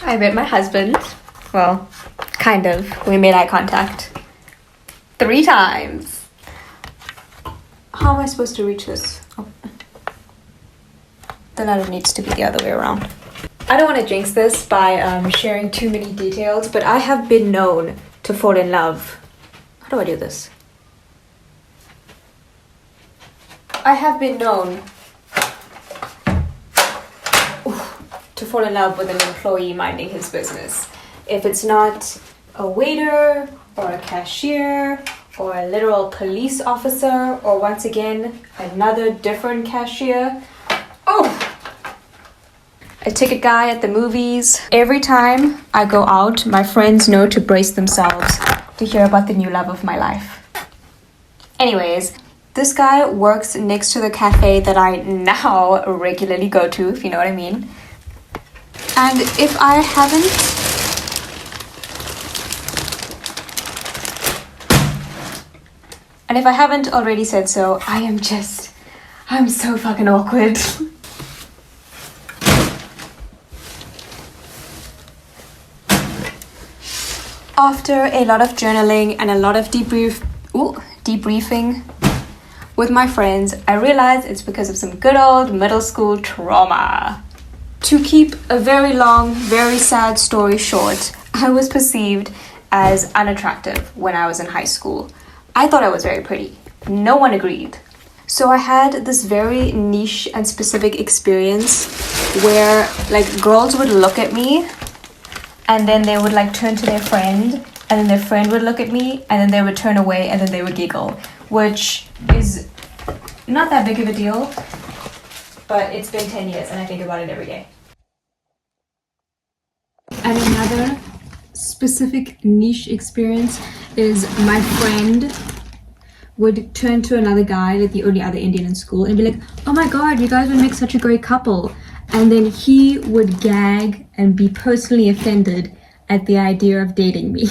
I met my husband. Well, kind of. We made eye contact 3 times. How am I supposed to reach this? Oh. The ladder needs to be the other way around. I don't want to jinx this by sharing too many details, but I have been known to fall in love. How do I do this? I have been known to fall in love with an employee minding his business. If it's not a waiter or a cashier or a literal police officer or once again another different cashier. A ticket guy at the movies. Every time I go out, my friends know to brace themselves to hear about the new love of my life. Anyways, this guy works next to the cafe that I now regularly go to, if you know what I mean. And if I haven't already said so, I'm so fucking awkward. After a lot of journaling and a lot of debriefing with my friends, I realized it's because of some good old middle school trauma. To keep a very long, very sad story short, I was perceived as unattractive when I was in high school. I thought I was very pretty. No one agreed. So I had this very niche and specific experience where girls would look at me and then they would turn to their friend, and then their friend would look at me, and then they would turn away, and then they would giggle, which is not that big of a deal, but it's been 10 years and I think about it every day. And another specific niche experience is my friend would turn to another guy, the only other Indian in school, and be like, oh my god, you guys would make such a great couple. And then he would gag and be personally offended at the idea of dating me.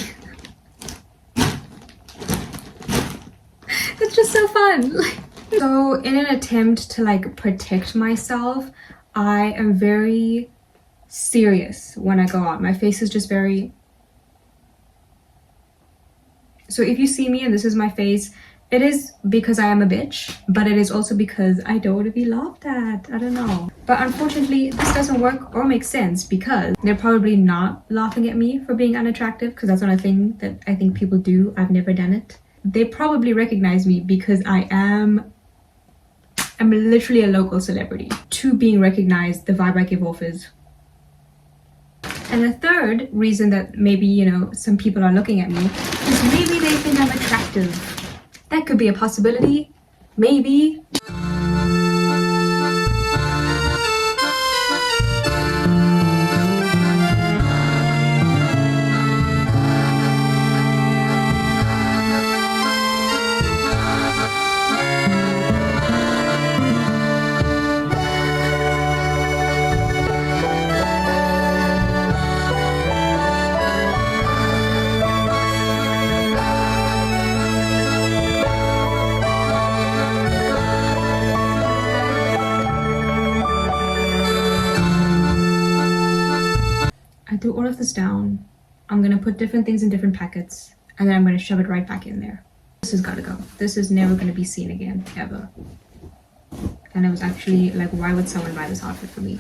It's just so fun. So in an attempt to protect myself, I am very serious when I go out. My face is just very... So if you see me and this is my face, it is because I am a bitch, but it is also because I don't want to be laughed at. I don't know. But unfortunately, this doesn't work or make sense because they're probably not laughing at me for being unattractive, because that's not a thing that I think people do. I've never done it. They probably recognize me because I'm literally a local celebrity. To being recognized, the vibe I give off is... And the third reason that maybe, some people are looking at me is maybe they think I'm attractive. That could be a possibility. Maybe. Threw all of this down. I'm gonna put different things in different packets and then I'm gonna shove it right back in there. This has gotta go. This is never gonna be seen again, ever. And I was actually why would someone buy this outfit for me?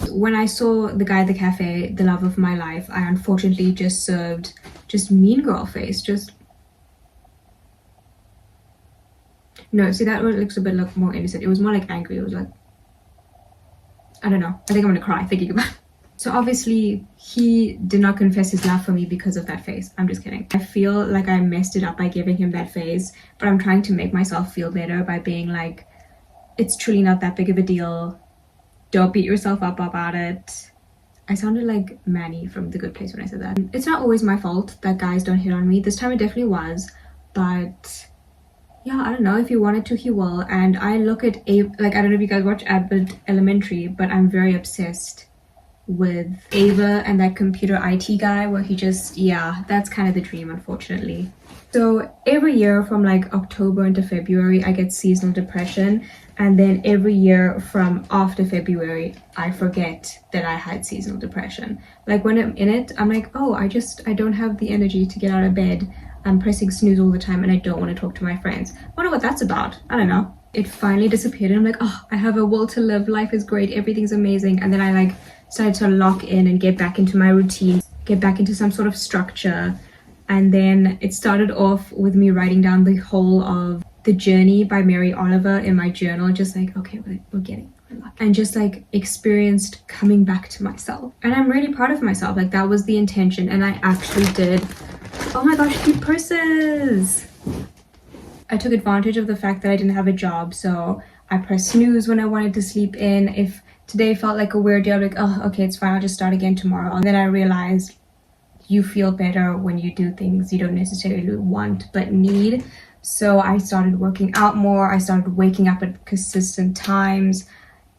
When I saw the guy at the cafe, the love of my life, I unfortunately just served mean girl face. No, see, that one looks a bit more innocent. It was more angry. It was I don't know. I think I'm gonna cry thinking about it. So obviously he did not confess his love for me because of that face. I'm just kidding. I feel like I messed it up by giving him that face, but I'm trying to make myself feel better by being it's truly not that big of a deal. Don't beat yourself up about it. I sounded like Manny from The Good Place when I said that. It's not always my fault that guys don't hit on me. This time it definitely was, but yeah, I don't know. If he wanted to, he will. And I look at I don't know if you guys watch Abbott Elementary, but I'm very obsessed with Ava and that computer IT guy where he just, yeah, that's kind of the dream, unfortunately. So every year from like October into February, I get seasonal depression. And then every year from after February, I forget that I had seasonal depression. Like when I'm in it, I'm like, oh, I don't have the energy to get out of bed. I'm pressing snooze all the time and I don't want to talk to my friends. I wonder what that's about. I don't know. It finally disappeared and I'm like, oh, I have a will to live. Life is great. Everything's amazing. And then I like started to lock in and get back into my routine, get back into some sort of structure. And then it started off with me writing down the whole of The Journey by Mary Oliver in my journal, just like, okay, we're getting lucky. And just like experienced coming back to myself. And I'm really proud of myself. Like that was the intention and I actually did. Oh my gosh, cute purses. I took advantage of the fact that I didn't have a job, so I pressed snooze when I wanted to sleep in. If today felt like a weird day, I'm like, oh, okay, it's fine, I'll just start again tomorrow. And then I realized you feel better when you do things you don't necessarily want but need. So I started working out more. I started waking up at consistent times,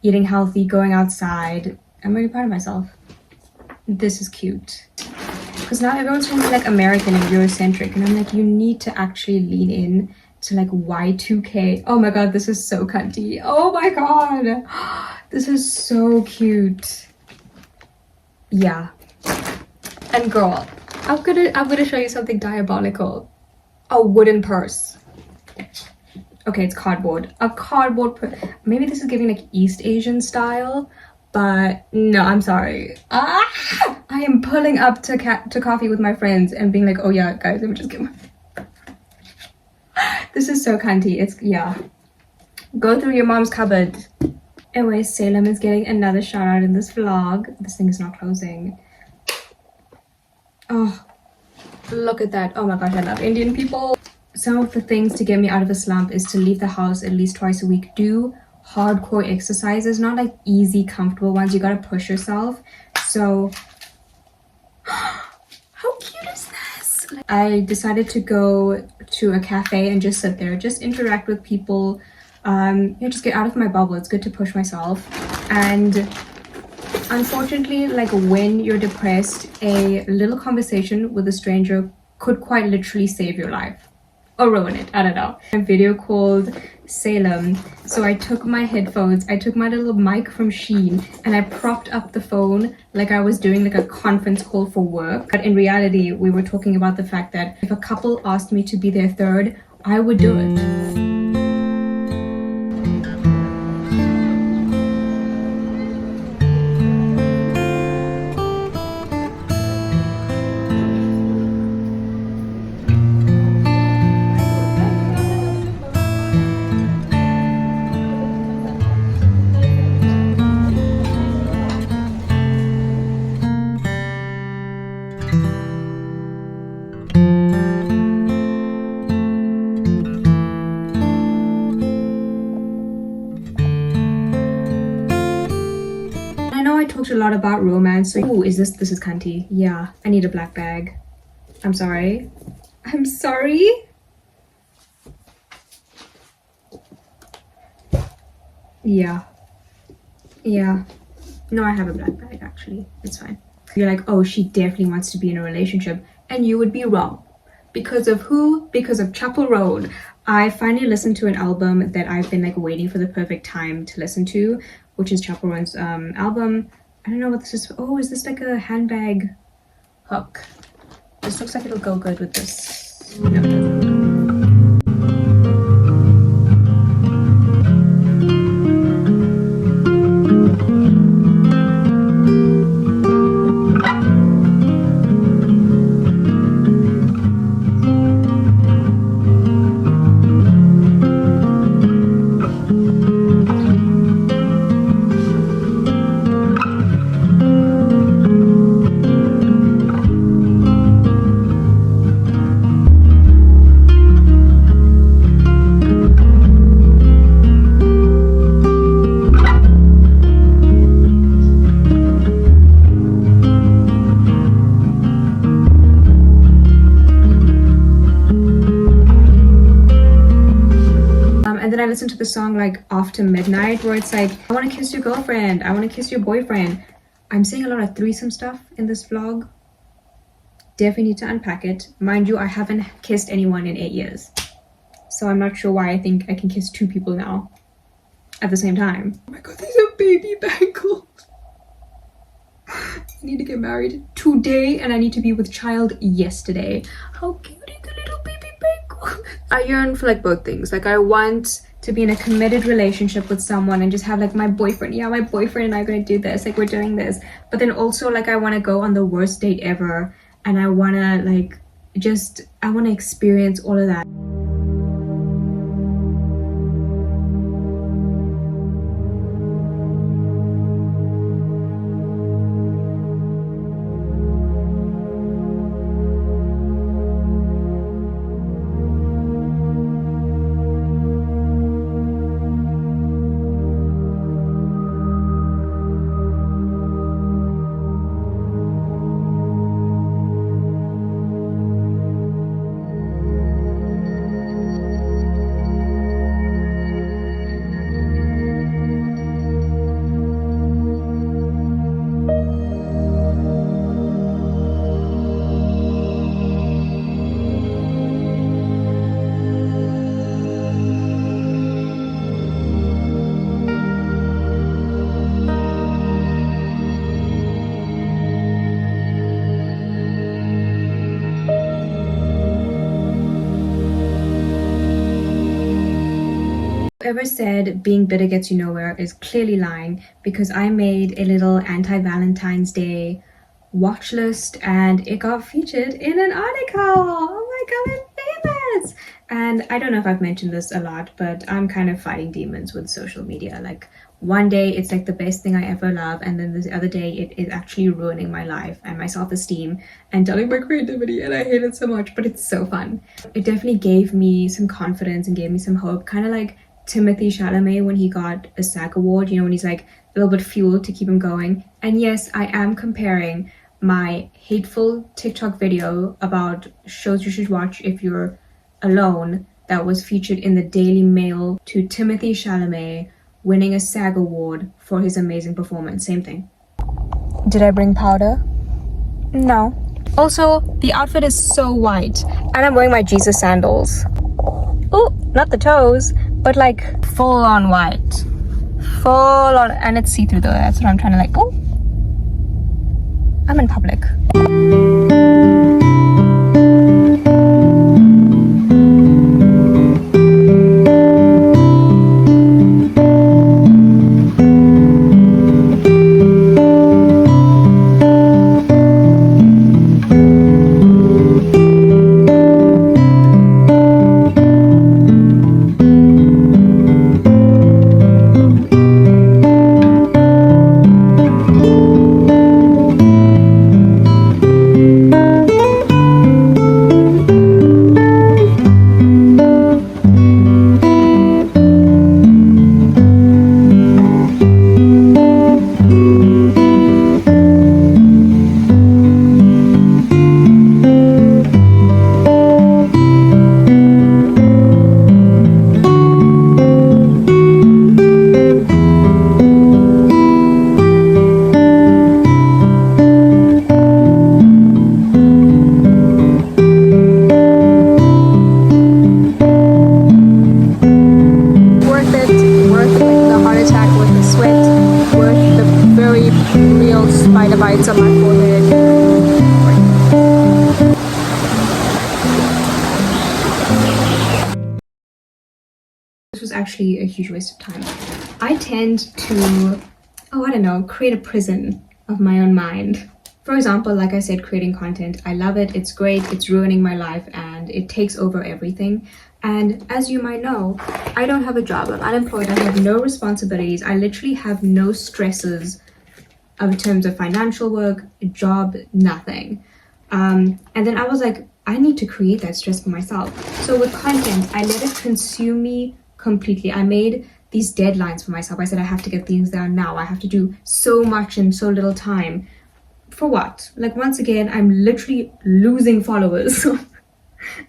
eating healthy, going outside. I'm really proud of myself. This is cute. Because now everyone's trying to be like American and Eurocentric, and I'm like, you need to actually lean in to like Y2K. Oh my god, this is so cunty. Oh my god, this is so cute. Yeah. And girl, I'm gonna show you something diabolical. A wooden purse. Okay, it's cardboard. A cardboard purse. Maybe this is giving like East Asian style, but no, I'm sorry. I am pulling up to coffee with my friends and being like, oh yeah, guys, let me just get my... This is so cunty. It's, yeah. Go through your mom's cupboard. Anyway, Salem is getting another shout out in this vlog. This thing is not closing. Oh, look at that. Oh my gosh, I love Indian people. Some of the things to get me out of a slump is to leave the house at least twice a week. Do hardcore exercises, not like easy, comfortable ones. You gotta push yourself. So, how cute is this? I decided to go to a cafe and just sit there, just interact with people. Yeah, just get out of my bubble. It's good to push myself. And unfortunately, like when you're depressed, a little conversation with a stranger could quite literally save your life. Or ruin it, I don't know. A video called Salem. So I took my headphones, I took my little mic from Shein, and I propped up the phone like I was doing like a conference call for work. But in reality, we were talking about the fact that if a couple asked me to be their third, I would do it. A lot about romance. So, ooh, this is cunty. Yeah, I need a black bag. I'm sorry. I'm sorry. Yeah. No, I have a black bag actually. It's fine. You're like, oh, she definitely wants to be in a relationship, and you would be wrong. Because of who? Because of Chapel Roan. I finally listened to an album that I've been like waiting for the perfect time to listen to, which is Chapel Roan's album. I don't know what this is. Oh, is this like a handbag hook? This looks like it'll go good with this. No, it doesn't. I listen to the song like After Midnight, where it's like, I want to kiss your girlfriend, I want to kiss your boyfriend. I'm seeing a lot of threesome stuff in this vlog. definitely need to unpack it. Mind you, I haven't kissed anyone in 8 years. So I'm not sure why I think I can kiss 2 people now at the same time. Oh my god, these are baby bangles. I need to get married today and I need to be with child yesterday. How cute is the little baby bangle? I yearn for like both things. Like I want to be in a committed relationship with someone and just have like my boyfriend. Yeah, my boyfriend and I are gonna do this. Like we're doing this. But then also like I want to go on the worst date ever and I want to like I want to experience all of that. Whoever said being bitter gets you nowhere is clearly lying, because I made a little anti-Valentine's Day watch list and it got featured in an article. Oh my god, I'm famous! And I don't know if I've mentioned this a lot, but I'm kind of fighting demons with social media. Like one day it's like the best thing I ever love, and then the other day it is actually ruining my life and my self-esteem and dulling my creativity, and I hate it so much, but it's so fun. It definitely gave me some confidence and gave me some hope, kind of like Timothée Chalamet when he got a SAG award, you know, when he's like a little bit fueled to keep him going. And yes, I am comparing my hateful TikTok video about shows you should watch if you're alone that was featured in the Daily Mail to Timothée Chalamet winning a SAG award for his amazing performance. Same thing. Did I bring powder? No. Also, the outfit is so white and I'm wearing my Jesus sandals. Oh, not the toes, but like full on white. Full on, and it's see-through though. That's what I'm trying to like, oh, I'm in public. Bites on my forehead. This was actually a huge waste of time. I tend to, I don't know, create a prison of my own mind. For example, like I said, creating content. I love it, it's great, it's ruining my life and it takes over everything. And as you might know, I don't have a job, I'm unemployed, I have no responsibilities, I literally have no stresses in terms of financial work, job, nothing. And then I was like, I need to create that stress for myself. So with content, I let it consume me completely. I made these deadlines for myself. I said I have to get things done now. I have to do so much in so little time. For what? Like once again, I'm literally losing followers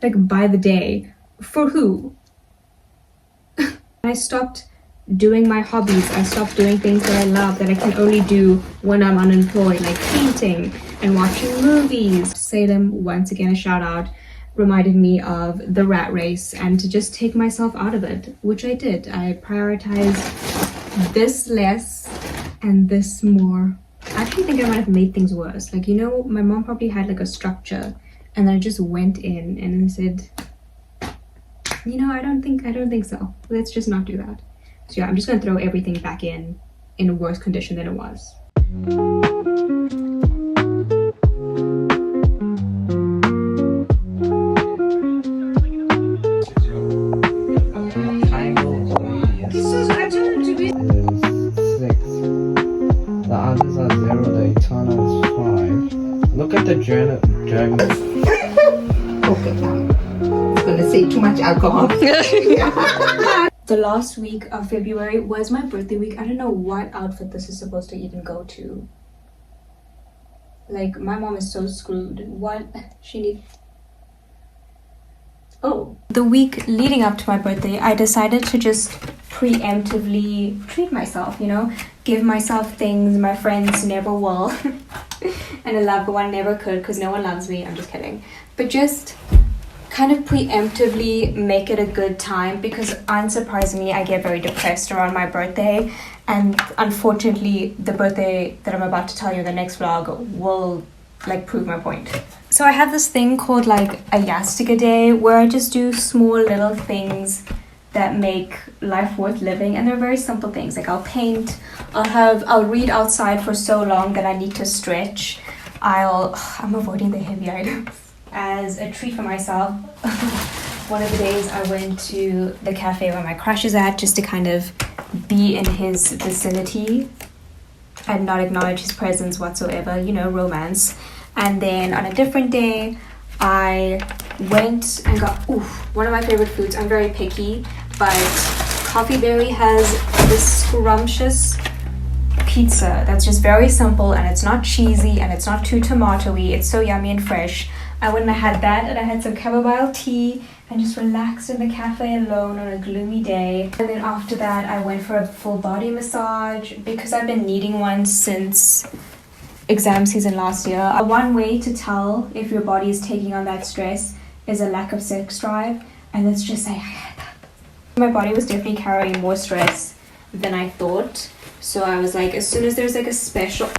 like by the day. For who? I stopped doing my hobbies. I stopped doing things that I love that I can only do when I'm unemployed, like painting and watching movies. Salem, once again a shout out, reminded me of the rat race and to just take myself out of it, which I did. I prioritized this less and this more. I actually think I might have made things worse. Like, you know, my mom probably had like a structure and I just went in and said, you know, I don't think so. Let's just not do that. So yeah, I'm just gonna throw everything back in a worse condition than it was. Look at the dragon. Okay, I'm gonna say too much alcohol. The last week of February was my birthday week. I don't know what outfit this is supposed to even go to. Like, my mom is so screwed. What she needs. Oh. The week leading up to my birthday, I decided to just preemptively treat myself, you know? Give myself things my friends never will. And a loved one never could because no one loves me. I'm just kidding. But just kind of preemptively make it a good time, because unsurprisingly I get very depressed around my birthday, and unfortunately the birthday that I'm about to tell you in the next vlog will like prove my point. So I have this thing called like a Yastika day where I just do small little things that make life worth living, and they're very simple things. Like I'll paint, I'll read outside for so long that I need to stretch. I'm avoiding the heavy items. As a treat for myself, one of the days I went to the cafe where my crush is at just to kind of be in his vicinity and not acknowledge his presence whatsoever, you know, romance. And then on a different day, I went and got one of my favorite foods. I'm very picky, but Coffee Berry has this scrumptious pizza that's just very simple, and it's not cheesy and it's not too tomatoey. It's so yummy and fresh. I went and I had that, and I had some chamomile tea and just relaxed in the cafe alone on a gloomy day. And then after that, I went for a full body massage because I've been needing one since exam season last year. One way to tell if your body is taking on that stress is a lack of sex drive, and let's just say I had that. My body was definitely carrying more stress than I thought. So I was like, as soon as there's like a special...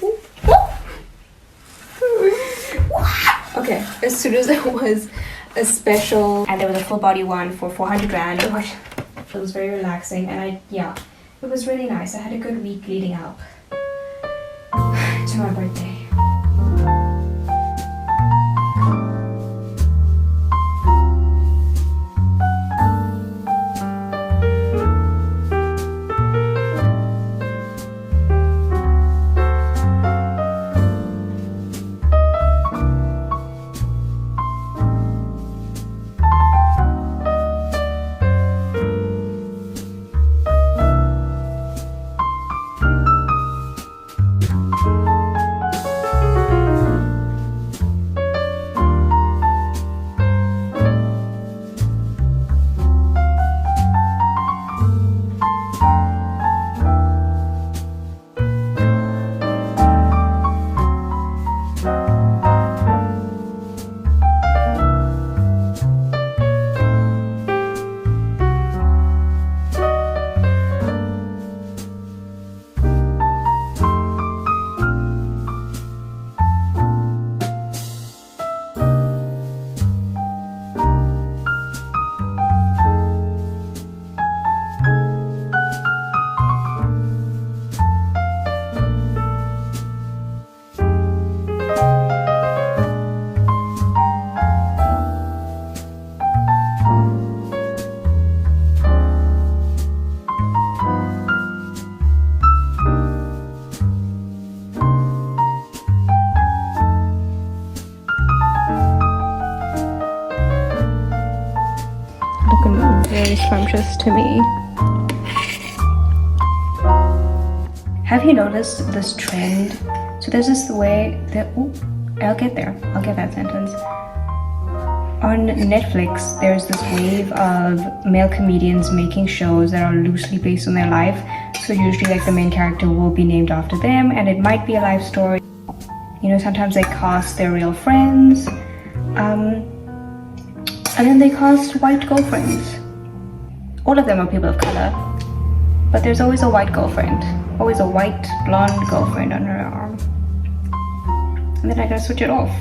Okay, as soon as there was a special and there was a full body one for 400 rand, it was very relaxing, and it was really nice. I had a good week leading up to my birthday. Very scrumptious to me. Have you noticed this trend? So there's this way that I'll get that sentence. On Netflix, there's this wave of male comedians making shows that are loosely based on their life. So usually like the main character will be named after them, and it might be a life story. You know, sometimes they cast their real friends, and then they cast white girlfriends. All of them are people of color, but there's always a white girlfriend, always a white blonde girlfriend on her arm. And then I gotta switch it off.